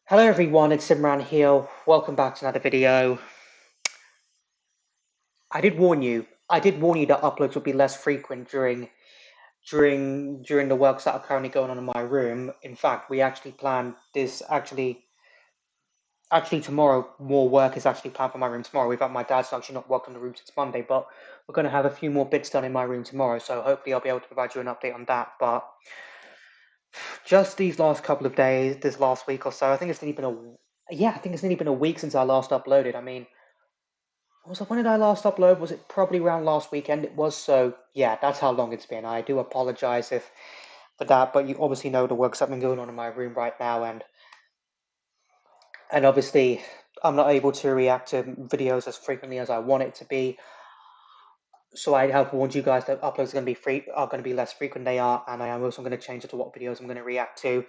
Hello everyone, it's Imran here. Welcome back to another video. I did warn you that uploads would be less frequent during the works that are currently going on in my room. In fact, we actually planned this actually tomorrow. More work is actually planned for my room tomorrow. We've got my dad's actually not worked on the room since Monday, but we're going to have a few more bits done in my room tomorrow. So hopefully I'll be able to provide you an update on that. But just these last couple of days, this last week or so, I think it's nearly been I think it's nearly been a week since I last uploaded. I mean, when did I last upload? Was it probably around last weekend? It was, so yeah, that's how long it's been. I do apologize if for that, but you obviously know the work's that been going on in my room right now, and obviously I'm not able to react to videos as frequently as I want it to be. So I have warned you guys that uploads are going to be less frequent they are, and I am also going to change it to what videos I'm going to react to.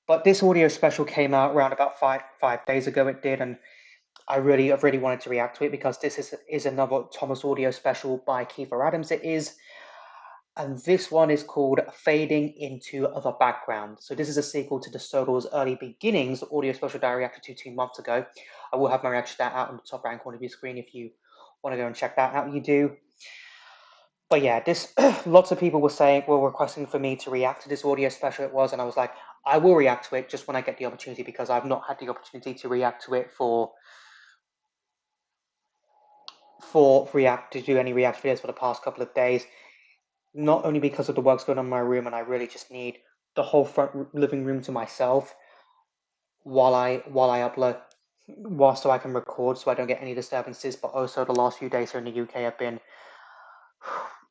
But this audio special came out around about five days ago. It did, and I've really wanted to react to it because this is another Thomas audio special by Kiefer Adams. It is, and this one is called "Fading into the Background." So this is a sequel to the Sodel's Early Beginnings audio special that I reacted to 2 months ago. I will have my reaction to that out on the top right corner of your screen if you want to go and check that out. You do. But yeah, this lots of people were requesting for me to react to this audio special. It was, and I was like, I will react to it just when I get the opportunity because I've not had the opportunity to react to it to do any react videos for the past couple of days. Not only because of the work's going on in my room, and I really just need the whole front living room to myself while I upload, so I can record, so I don't get any disturbances. But also, the last few days here in the UK have been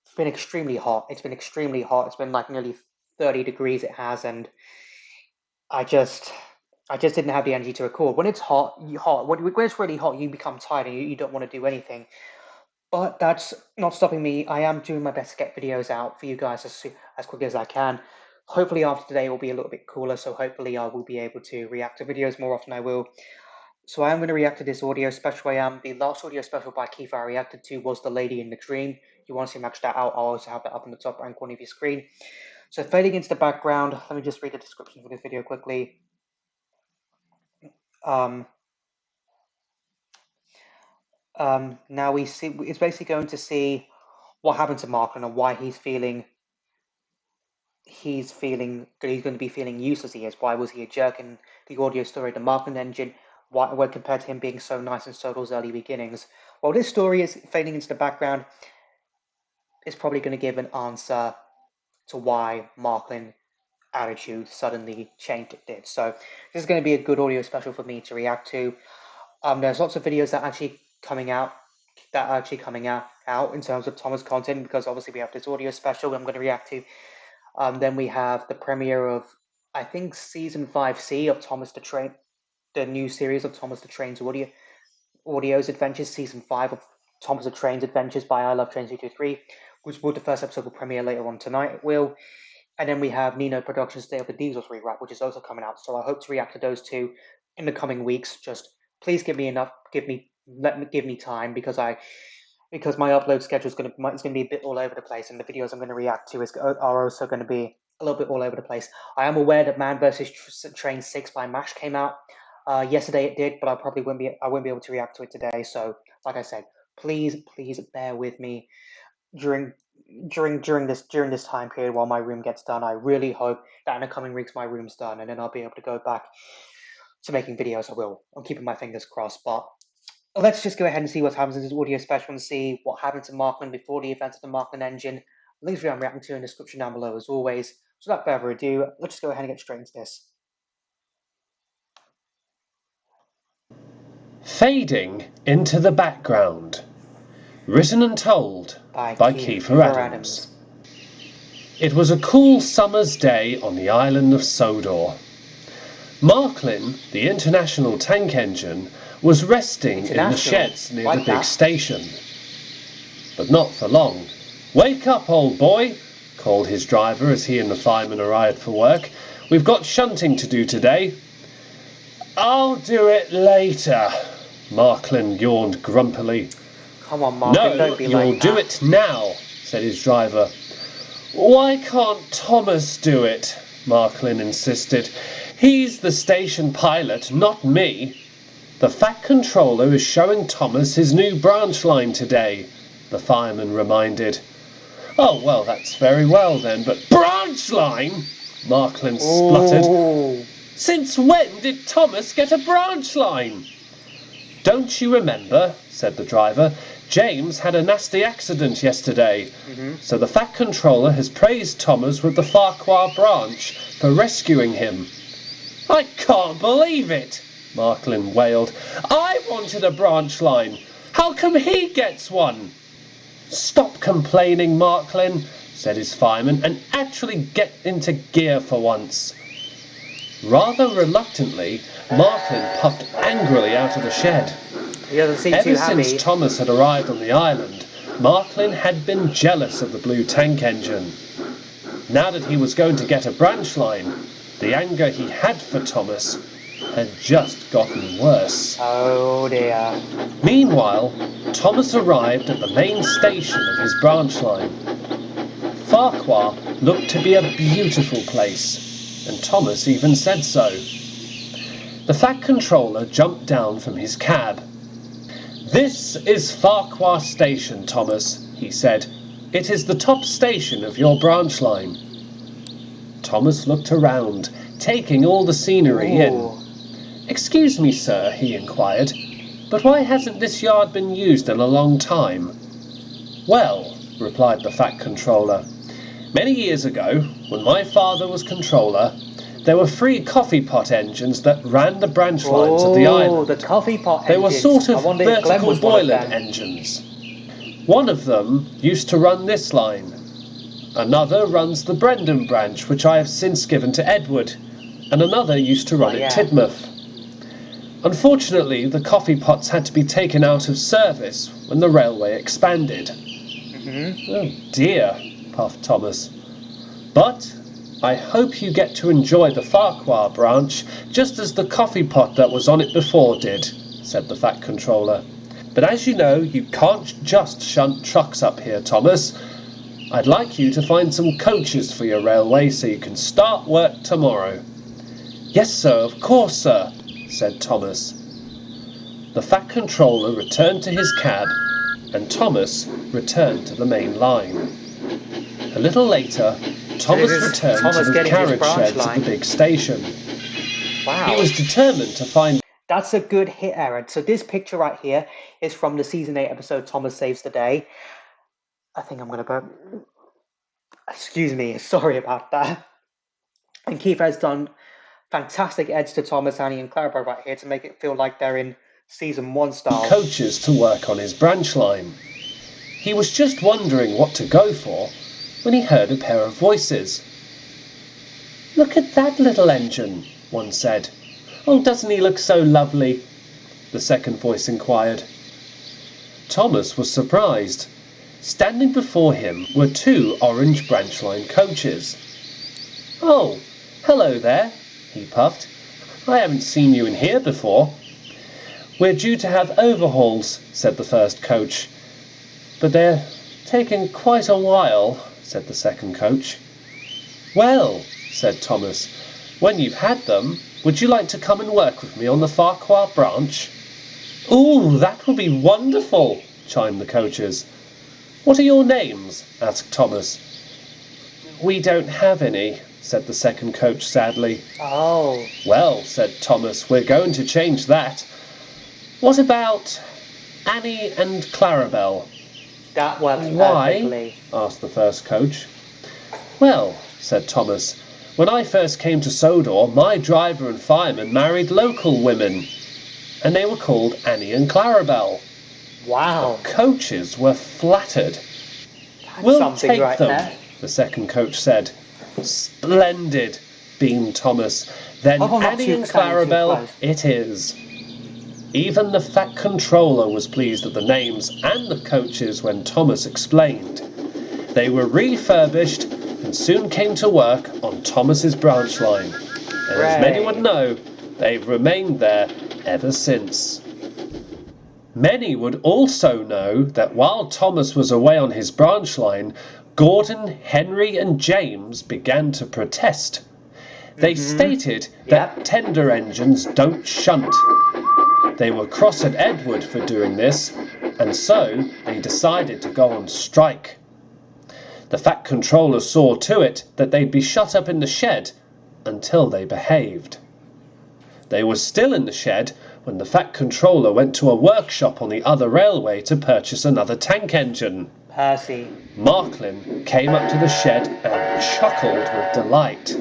it's been extremely hot. It's been extremely hot. It's been like nearly 30 degrees. It has, and I just I just didn't have the energy to record. When it's hot, when it's really hot, you become tired and you don't want to do anything. But that's not stopping me. I am doing my best to get videos out for you guys as quickly as I can. Hopefully after today it will be a little bit cooler, so hopefully I will be able to react to videos more often. I will. So I am going to react to this audio special. The last audio special by Keith I reacted to was The Lady in the Dream. If you want to see match that out, I'll also have that up in the top right corner of your screen. So fading into the background, let me just read the description for this video quickly. Now it's basically going to see what happened to Marklin and why he's going to be feeling useless. Why was he a jerk in the audio story, the Marklin engine? Why, when compared to him being so nice in Sodel's early beginnings? Well, this story is fading into the background. Is probably going to give an answer to why Marklin attitude suddenly changed. It did. So this is going to be a good audio special for me to react to. There's lots of videos that are actually coming out in terms of Thomas content, because obviously we have this audio special I'm going to react to. Then we have the premiere of, I think, season 5C of Thomas the Train, the new series of Thomas the Train's audio's adventures, season 5 of Thomas the Train's Adventures by I Love Trains 223, which will the first episode will premiere later on tonight. It will. And then we have Nino Productions' Day of the Diesels rewrap, which is also coming out. So I hope to react to those two in the coming weeks. Just please give me time because my upload schedule is going to be a bit all over the place, and the videos I'm going to react to are also going to be a little bit all over the place. I am aware that Man vs. Train 6 by MASH came out yesterday. It did, but I won't be able to react to it today. So, like I said, please bear with me during this time period while my room gets done. I really hope that in the coming weeks my room's done, and then I'll be able to go back to making videos. I'm keeping my fingers crossed. But let's just go ahead and see what happens in this audio special and see what happened to Marklin before the events of the Marklin engine. Links I'm reacting to in the description down below as always. So without further ado, let's just go ahead and get straight into this. Fading into the Background. Written and told by Kiefer Adams. It was a cool summer's day on the island of Sodor. Marklin, the international tank engine, was resting in the sheds near the big station. But not for long. "Wake up, old boy," called his driver as he and the fireman arrived for work. "We've got shunting to do today." "I'll do it later," Marklin yawned grumpily. "Come on, Marklin, don't be like that." "No, you'll do it now," said his driver. "Why can't Thomas do it?" Marklin insisted. He's the station pilot, not me. The Fat Controller is showing Thomas his new branch line today, the fireman reminded. Oh, well, that's very well then, but branch line? Marklin spluttered. Since when did Thomas get a branch line? Don't you remember, said the driver, James had a nasty accident yesterday, so the Fat Controller has praised Thomas with the Farquhar branch for rescuing him. I can't believe it, Marklin wailed. I wanted a branch line. How come he gets one? Stop complaining, Marklin, said his fireman, and actually get into gear for once. Rather reluctantly, Marklin puffed angrily out of the shed. He doesn't seem Ever too happy. since Thomas had arrived on the island, Marklin had been jealous of the blue tank engine. Now that he was going to get a branch line, the anger he had for Thomas had just gotten worse. Oh dear. Meanwhile, Thomas arrived at the main station of his branch line. Farquhar looked to be a beautiful place, and Thomas even said so. The Fat Controller jumped down from his cab. This is Farquhar Station, Thomas, he said. It is the top station of your branch line. Thomas looked around, taking all the scenery in. Excuse me, sir, he inquired, but why hasn't this yard been used in a long time? Well, replied the Fat Controller, many years ago, when my father was controller, there were 3 coffee pot engines that ran the branch lines of the island. The coffee pot engines. They were sort of vertical boiler engines. One of them used to run this line. Another runs the Brendan branch, which I have since given to Edward, and another used to run at Tidmouth. Unfortunately, the coffee pots had to be taken out of service when the railway expanded. Oh dear, puffed Thomas. But I hope you get to enjoy the Farquhar branch just as the coffee pot that was on it before did, said the Fat Controller. But as you know, you can't just shunt trucks up here, Thomas. I'd like you to find some coaches for your railway so you can start work tomorrow. Yes, sir, of course, sir, said Thomas. The Fat Controller returned to his cab, and Thomas returned to the main line. A little later, Thomas returned to the carriage sheds at the big station. Wow. He was determined to find... That's a good hit, Aaron. So this picture right here is from the Season 8 episode Thomas Saves the Day. I think I'm going to burp. Excuse me, sorry about that. And Keith has done fantastic edits to Thomas, Annie, and Clara right here to make it feel like they're in Season 1 style. Coaches to work on his branch line. He was just wondering what to go for when he heard a pair of voices. Look at that little engine, one said. Oh, doesn't he look so lovely? The second voice inquired. Thomas was surprised. Standing before him were 2 orange branch line coaches. Oh, hello there, he puffed. I haven't seen you in here before. We're due to have overhauls, said the first coach. But they're taking quite a while, said the second coach. Well, said Thomas, when you've had them, would you like to come and work with me on the Farquhar branch? Ooh, that would be wonderful, chimed the coaches. What are your names? Asked Thomas. We don't have any, said the second coach sadly. Oh. Well, said Thomas, we're going to change that. What about Annie and Clarabelle? That works Why? perfectly. Asked the first coach. Well, said Thomas, when I first came to Sodor, my driver and fireman married local women, and they were called Annie and Clarabelle. Wow. The coaches were flattered. That's We'll take right them, there. the second coach said. Splendid, beamed Thomas. Then Annie and Clarabelle it is. Even the Fat Controller was pleased at the names and the coaches when Thomas explained. They were refurbished and soon came to work on Thomas's branch line. And as many would know, they've remained there ever since. Many would also know that while Thomas was away on his branch line, Gordon, Henry and James began to protest. They stated that tender engines don't shunt. They were cross at Edward for doing this, and so they decided to go on strike. The Fat Controller saw to it that they'd be shut up in the shed until they behaved. They were still in the shed when the Fat Controller went to a workshop on the other railway to purchase another tank engine. Percy. Marklin came up to the shed and chuckled with delight.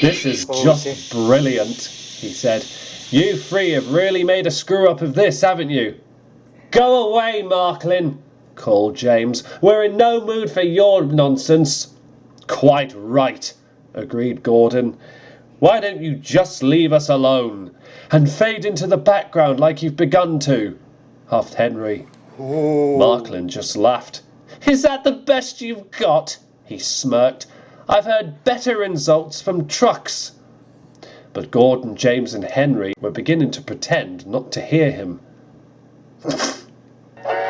"This is just brilliant," he said. "You three have really made a screw-up of this, haven't you?" "Go away, Marklin," called James. "We're in no mood for your nonsense." "Quite right," agreed Gordon. "Why don't you just leave us alone and fade into the background like you've begun to?" huffed Henry. Marklin just laughed. "Is that the best you've got?" he smirked. "I've heard better results from trucks." But Gordon, James and Henry were beginning to pretend not to hear him.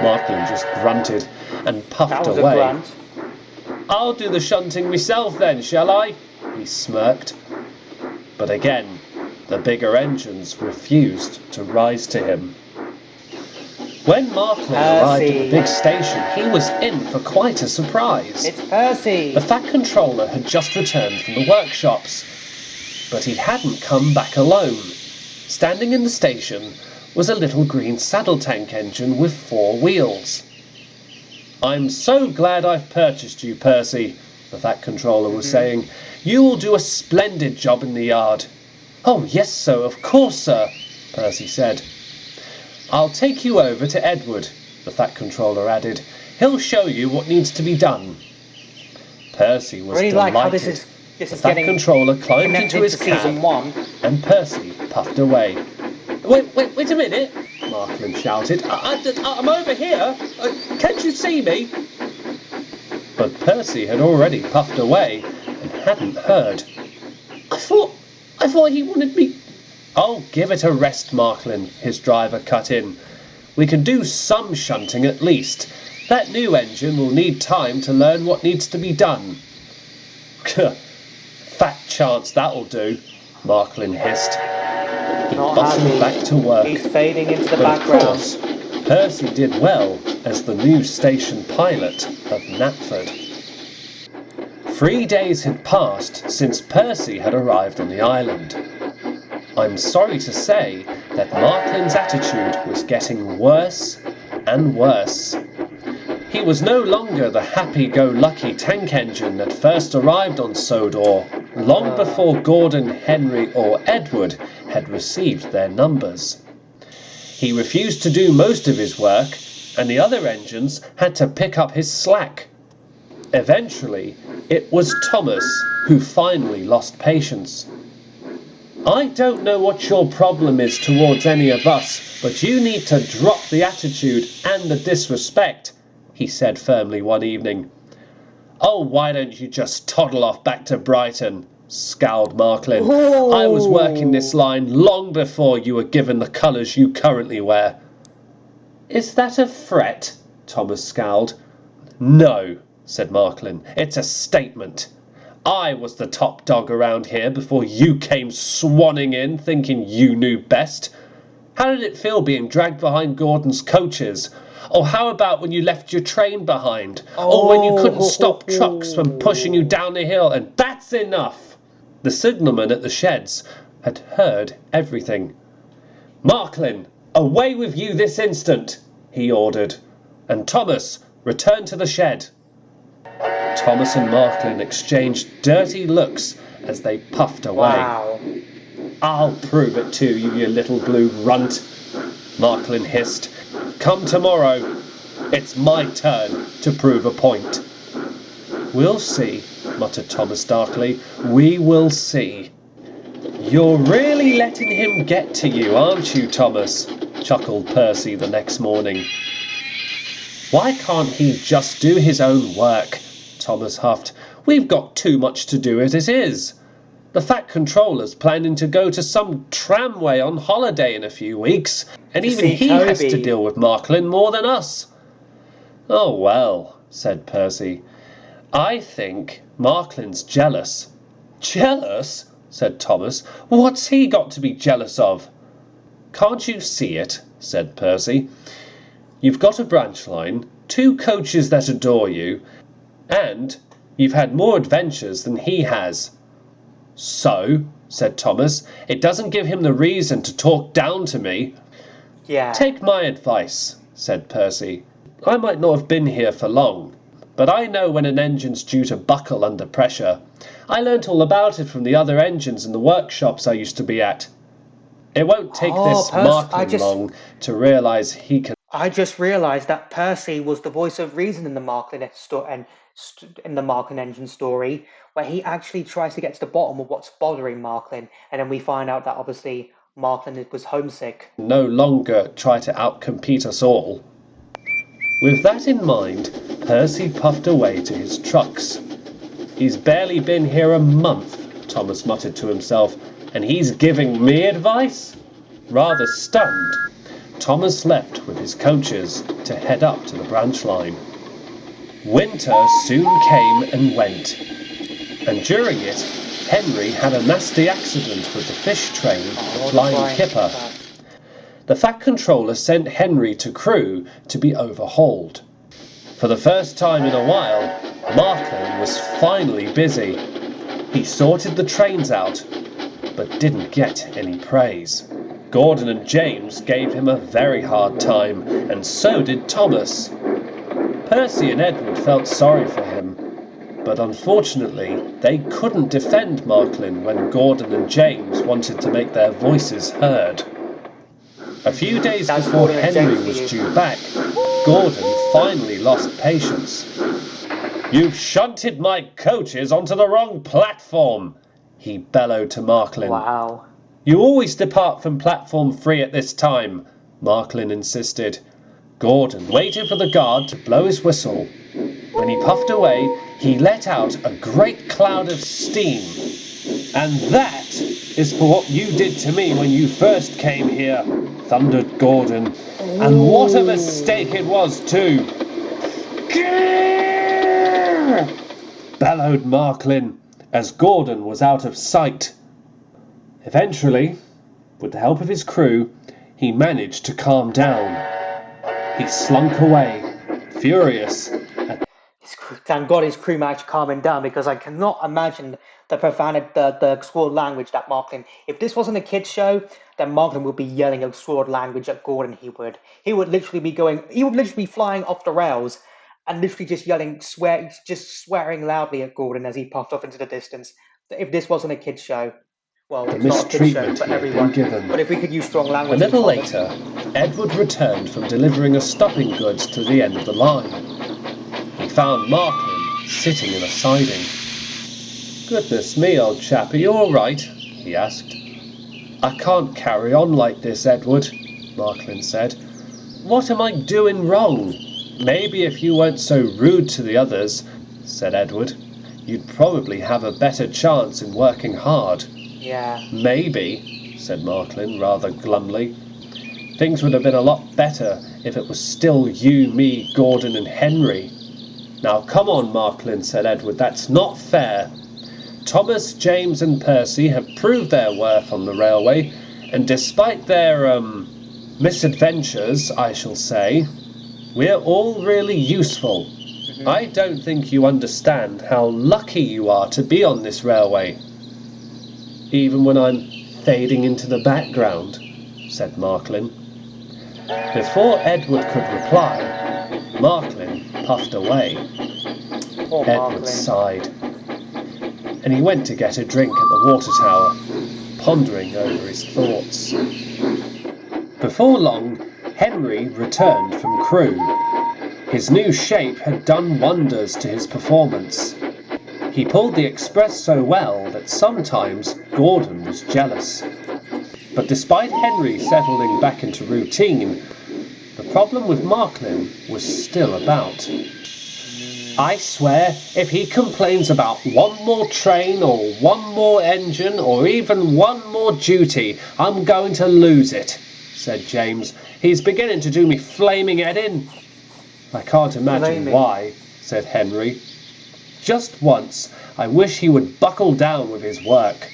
Marklin just grunted and puffed away. "I'll do the shunting myself then, shall I?" he smirked. But again, the bigger engines refused to rise to him. When Marklin arrived at the big station, he was in for quite a surprise. It's Percy! The Fat Controller had just returned from the workshops, but he hadn't come back alone. Standing in the station was a little green saddle tank engine with 4 wheels. "I'm so glad I've purchased you, Percy," the Fat Controller was saying. "You will do a splendid job in the yard." "Oh, yes, sir, of course, sir," Percy said. "I'll take you over to Edward," the Fat Controller added. "He'll show you what needs to be done." Percy was delighted. Like how this is the Fat Controller climbed into his cab, season 1. and Percy puffed away. Wait a minute," Marklin shouted. I'm over here. Can't you see me?" But Percy had already puffed away and hadn't heard. I thought he wanted me..." "Oh, give it a rest, Marklin," his driver cut in. "We can do some shunting at least. That new engine will need time to learn what needs to be done." "Fat chance that'll do," Marklin hissed. He bustled back to work. He's fading into the background. Of course, Percy did well as the new station pilot of Knapford. 3 days had passed since Percy had arrived on the island. I'm sorry to say that Marklin's attitude was getting worse and worse. He was no longer the happy-go-lucky tank engine that first arrived on Sodor, long before Gordon, Henry or Edward had received their numbers. He refused to do most of his work, and the other engines had to pick up his slack. Eventually, it was Thomas who finally lost patience. "I don't know what your problem is towards any of us, but you need to drop the attitude and the disrespect," he said firmly one evening. "Oh, why don't you just toddle off back to Brighton?" scowled Marklin. "Oh. I was working this line long before you were given the colours you currently wear." "Is that a threat?" Thomas scowled. "No," said Marklin. "It's a statement. I was the top dog around here before you came swanning in thinking you knew best. How did it feel being dragged behind Gordon's coaches? Or how about when you left your train behind? Or when you couldn't stop trucks from pushing you down the hill? And that's enough!" The signalman at the sheds had heard everything. "Marklin, away with you this instant," he ordered. "And Thomas, return to the shed." Thomas and Marklin exchanged dirty looks as they puffed away. Wow. "I'll prove it to you, you little blue runt," Marklin hissed. "Come tomorrow. It's my turn to prove a point." "We'll see," muttered Thomas darkly. "We will see." "You're really letting him get to you, aren't you, Thomas?" chuckled Percy the next morning. "Why can't he just do his own work?" Thomas huffed. "We've got too much to do as it is. The Fat Controller's planning to go to some tramway on holiday in a few weeks, and even he has to deal with Marklin more than us." "Oh, well," said Percy. "I think Marklin's jealous." "Jealous?" said Thomas. "What's he got to be jealous of?" "Can't you see it?" said Percy. "You've got a branch line, 2 coaches that adore you, and you've had more adventures than he has." "So," said Thomas, "it doesn't give him the reason to talk down to me." Yeah. "Take my advice," said Percy. "I might not have been here for long, but I know when an engine's due to buckle under pressure. I learnt all about it from the other engines in the workshops I used to be at. It won't take this Marklin long to realise he can..." I just realised that Percy was the voice of reason in the Marklin engine story, where he actually tries to get to the bottom of what's bothering Marklin, and then we find out that obviously Marklin was homesick. No longer try to outcompete us all. With that in mind, Percy puffed away to his trucks. "He's barely been here a month," Thomas muttered to himself, "and he's giving me advice?" Rather stunned, Thomas left with his coaches to head up to the branch line. Winter soon came and went, and during it, Henry had a nasty accident with the fish train, the Flying Kipper. The Fat Controller sent Henry to Crewe to be overhauled. For the first time in a while, Marklin was finally busy. He sorted the trains out, but didn't get any praise. Gordon and James gave him a very hard time, and so did Thomas. Percy and Edward felt sorry for him, but unfortunately they couldn't defend Marklin when Gordon and James wanted to make their voices heard. A few days before Henry was due back, Gordon finally lost patience. "You've shunted my coaches onto the wrong platform," he bellowed to Marklin. Wow. "You always depart from platform 3 at this time," Marklin insisted. Gordon waited for the guard to blow his whistle. When he puffed away, he let out a great cloud of steam. "And that is for what you did to me when you first came here," thundered Gordon. "And what a mistake it was, too." "Grrr!" bellowed Marklin, as Gordon was out of sight. Eventually, with the help of his crew, he managed to calm down. He slunk away, furious. Thank God his crew managed to calm him down, because I cannot imagine the profanity, the exploded language that Marklin. If this wasn't a kids show, then Marklin would be yelling exploded language at Gordon. He would literally be going. He would literally be flying off the rails, and literally just yelling, swearing loudly at Gordon as he puffed off into the distance. If this wasn't a kids show. Well, The it's not a kids show mistreatment for he had everyone. been given. But if we could use strong language. A little later, Edward returned from delivering a stopping goods to the end of the line. He found Marklin sitting in a siding. "Goodness me, old chap, are you all right?" he asked. "I can't carry on like this, Edward," Marklin said. "What am I doing wrong?" "Maybe if you weren't so rude to the others," said Edward, "you'd probably have a better chance in working hard." Yeah. "Maybe," said Marklin rather glumly. "Things would have been a lot better if it was still you, me, Gordon and Henry." "Now come on, Marklin," said Edward, "that's not fair. Thomas, James and Percy have proved their worth on the railway, and despite their, misadventures, I shall say, we're all really useful. I don't think you understand how lucky you are to be on this railway." "Even when I'm fading into the background," said Marklin. Before Edward could reply, Marklin puffed away. Edward sighed, and he went to get a drink at the water tower, pondering over his thoughts. Before long, Henry returned from Crewe. His new shape had done wonders to his performance. He pulled the express so well that sometimes Gordon was jealous. But despite Henry settling back into routine, the problem with Marklin was still about. "I swear, if he complains about one more train or one more engine or even one more duty, I'm going to lose it," said James. "He's beginning to do me flaming head in." "I can't imagine why," said Henry. "Just once, I wish he would buckle down with his work."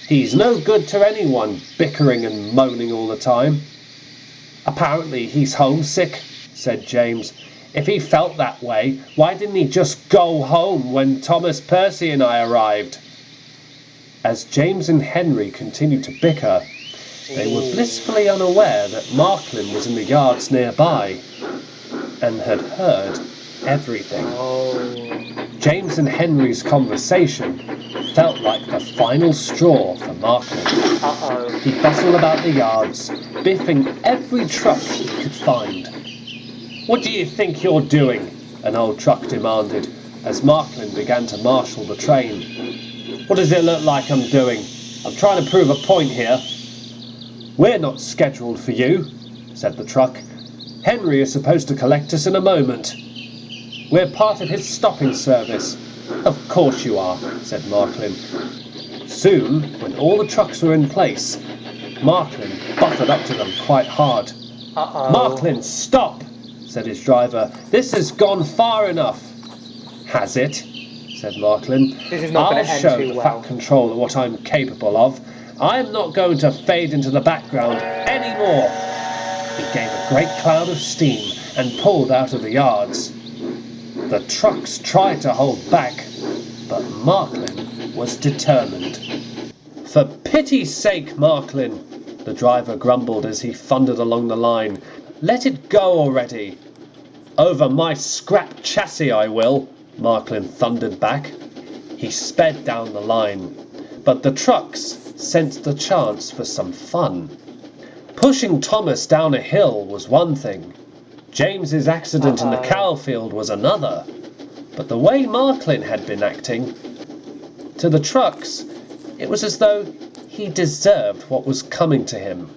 He's no good to anyone, bickering and moaning all the time. Apparently he's homesick, said James. If he felt that way, why didn't he just go home when Thomas, Percy and I arrived? As James and Henry continued to bicker, they were blissfully unaware that Marklin was in the yards nearby and had heard everything. James and Henry's conversation felt like the final straw for Marklin. He bustled about the yards, biffing every truck he could find. "What do you think you're doing?" an old truck demanded, as Marklin began to marshal the train. "What does it look like I'm doing? I'm trying to prove a point here." "We're not scheduled for you," said the truck. "Henry is supposed to collect us in a moment. We're part of his stopping service." "Of course you are," said Marklin. Soon, when all the trucks were in place, Marklin butted up to them quite hard. "Marklin, stop!" said his driver. "This has gone far enough." "Has it?" said Marklin. "I'll show the Fat Controller what I'm capable of. I'm not going to fade into the background anymore." He gave a great cloud of steam and pulled out of the yards. The trucks tried to hold back, but Marklin was determined. "For pity's sake, Marklin," the driver grumbled as he thundered along the line. "Let it go already." "Over my scrap chassis I will," Marklin thundered back. He sped down the line, but the trucks sensed a chance for some fun. Pushing Thomas down a hill was one thing. James's accident in the cow field was another. But the way Marklin had been acting, to the trucks, it was as though he deserved what was coming to him.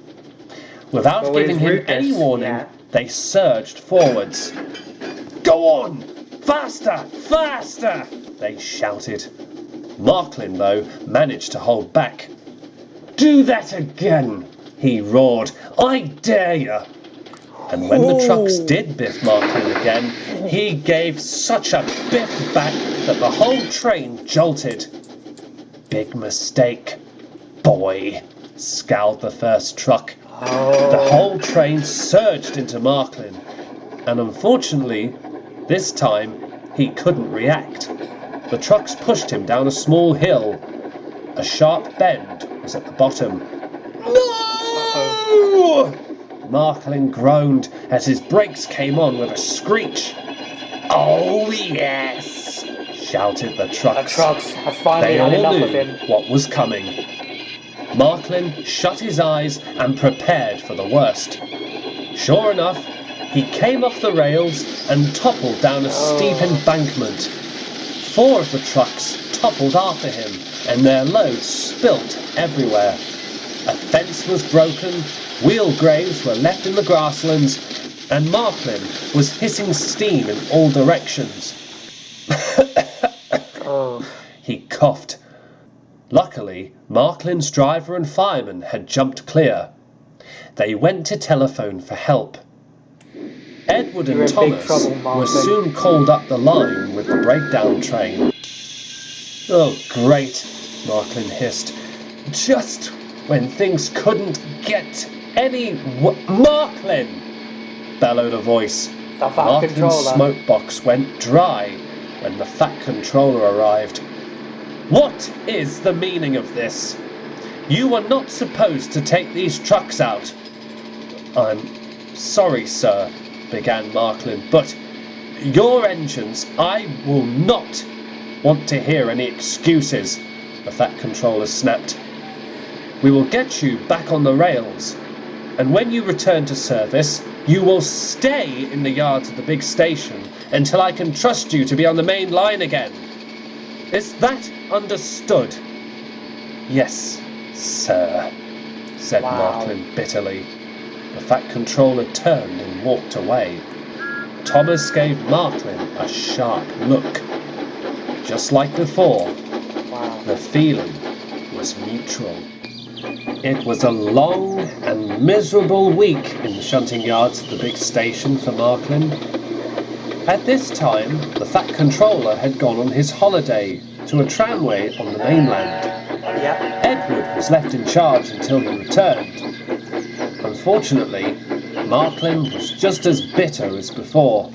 Without giving him any warning, they surged forwards. "Go on! Faster! Faster!" they shouted. Marklin, though, managed to hold back. "Do that again!" he roared. "I dare you!" And when the trucks did biff Marklin again, he gave such a biff back that the whole train jolted. "Big mistake, boy," scowled the first truck. The whole train surged into Marklin, and unfortunately, this time he couldn't react. The trucks pushed him down a small hill. A sharp bend was at the bottom. "No!" Marklin groaned as his brakes came on with a screech. "Oh yes!" shouted the trucks. The trucks have finally had enough of him. What was coming. Marklin shut his eyes and prepared for the worst. Sure enough, he came off the rails and toppled down a steep embankment. 4 of the trucks toppled after him, and their loads spilt everywhere. A fence was broken, wheel graves were left in the grasslands, and Marklin was hissing steam in all directions. He coughed. Luckily, Marklin's driver and fireman had jumped clear. They went to telephone for help. Edward and Thomas were soon called up the line with the breakdown train. "Oh, great," Marklin hissed. "Just when things couldn't get any Marklin!" bellowed a voice. Marklin's smoke box went dry when the Fat Controller arrived. "What is the meaning of this? You were not supposed to take these trucks out." "I'm sorry, sir," began Marklin, "but your engines, I will not want to hear any excuses," the Fat Controller snapped. "We will get you back on the rails, and when you return to service, you will stay in the yards of the big station until I can trust you to be on the main line again. Is that understood?" "Yes, sir," said Marklin bitterly. The Fat Controller turned and walked away. Thomas gave Marklin a sharp look. Just like before, the feeling was mutual. It was a long and miserable week in the shunting yards of the big station for Marklin. At this time, the Fat Controller had gone on his holiday to a tramway on the mainland. Yeah. Edward was left in charge until he returned. Unfortunately, Marklin was just as bitter as before.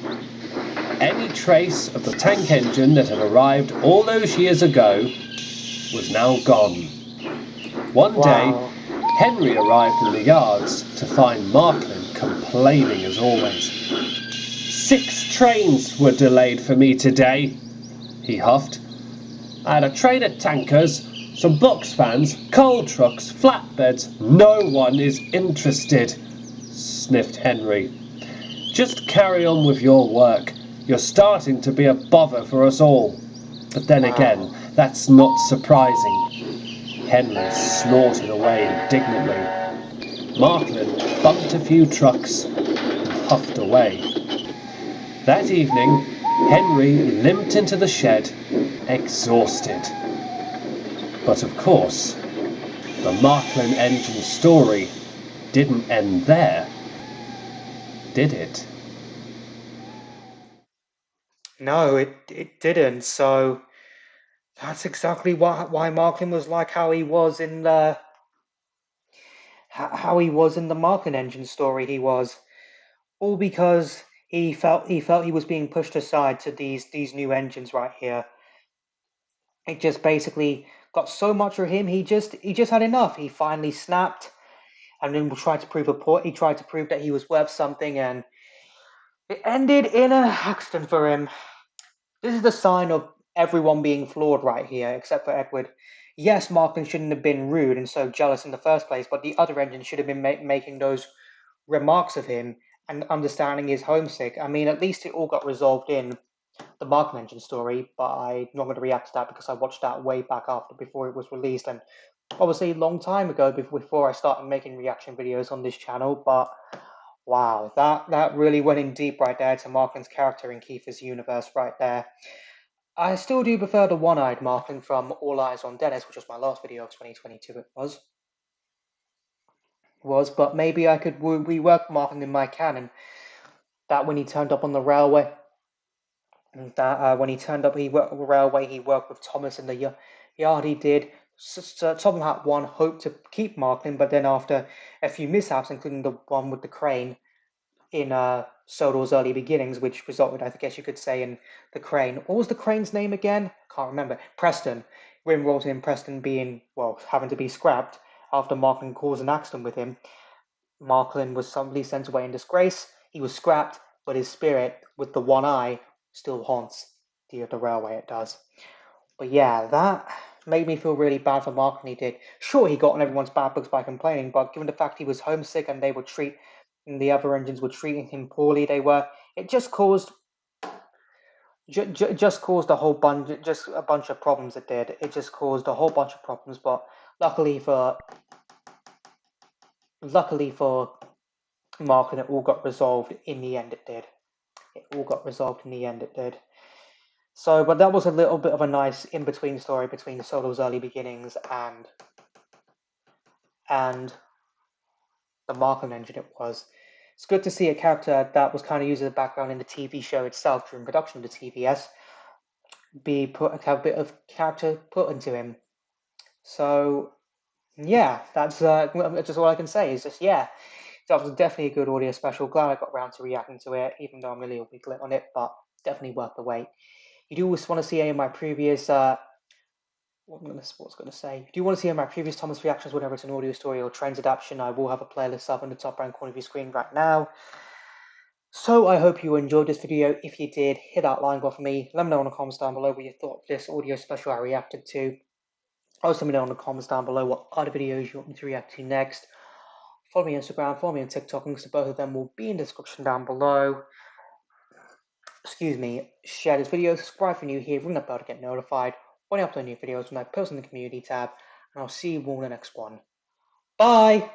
Any trace of the tank engine that had arrived all those years ago was now gone. One day, Henry arrived in the yards to find Marklin complaining as always. 6 trains were delayed for me today, he huffed. I had a train of tankers, some box vans, coal trucks, flatbeds. No one is interested, sniffed Henry. Just carry on with your work. You're starting to be a bother for us all. But then again, that's not surprising. Henry snorted away indignantly. Marklin bumped a few trucks and huffed away. That evening, Henry limped into the shed, exhausted. But of course, the Marklin engine story didn't end there, did it? No, it didn't. So that's exactly why Marklin was like how he was in the Marklin engine story. He was all because he felt he was being pushed aside to these new engines right here. It just basically got so much for him. He just had enough. He finally snapped, and then tried to prove a point. He tried to prove that he was worth something, and it ended in an accident for him. This is the sign of everyone being flawed right here, except for Edward. Yes, Marklin shouldn't have been rude and so jealous in the first place, but the other engine should have been making those remarks of him and understanding he's homesick. I mean, at least it all got resolved in the Marklin engine story, but I'm not going to react to that because I watched that way back before it was released, and obviously a long time ago before I started making reaction videos on this channel. But wow, that really went in deep right there to Marklin's character in Kiefer's universe right there. I still do prefer the one-eyed Marklin from All Eyes on Dennis, which was my last video of 2022. It was, but maybe I could rework Marklin in my canon. That when he turned up on the railway, that when he turned up, he worked on the railway. He worked with Thomas in the yard. He did. Tom had one hope to keep Marklin, but then after a few mishaps, including the one with the crane in Sodor's early beginnings, which resulted, I guess you could say, in the crane. What was the crane's name again? Can't remember. Preston. Rim resulted in Preston having to be scrapped after Marklin caused an accident with him. Marklin was suddenly sent away in disgrace. He was scrapped, but his spirit, with the one eye, still haunts the railway. It does. But yeah, that made me feel really bad for Marklin. He did. Sure, he got on everyone's bad books by complaining, but given the fact he was homesick and the other engines were treating him poorly, it just caused a whole bunch of problems. It did. It just caused a whole bunch of problems. But luckily for Marklin, it all got resolved in the end. It did. It all got resolved in the end. It did. So, but that was a little bit of a nice in-between story between Solo's early beginnings and the Marklin engine. It was. It's good to see a character that was kind of used as a background in the TV show itself during production of the TVS have a bit of character put into him. So yeah, that's just all I can say. Is just yeah, that was definitely a good audio special. Glad I got around to reacting to it, even though I'm a little bit lit on it, but definitely worth the wait. You do want to see any of my previous what was going to say? Do you want to see my previous Thomas reactions, whatever it's an audio story or trends adaptation? I will have a playlist up in the top right corner of your screen right now. So I hope you enjoyed this video. If you did, hit that like button for me. Let me know in the comments down below what you thought of this audio special I reacted to. Also, let me know in the comments down below what other videos you want me to react to next. Follow me on Instagram, follow me on TikTok, links to both of them will be in the description down below. Excuse me. Share this video, subscribe if you're new here, ring that bell to get notified when I upload new videos when I post in the community tab, and I'll see you all in the next one. Bye!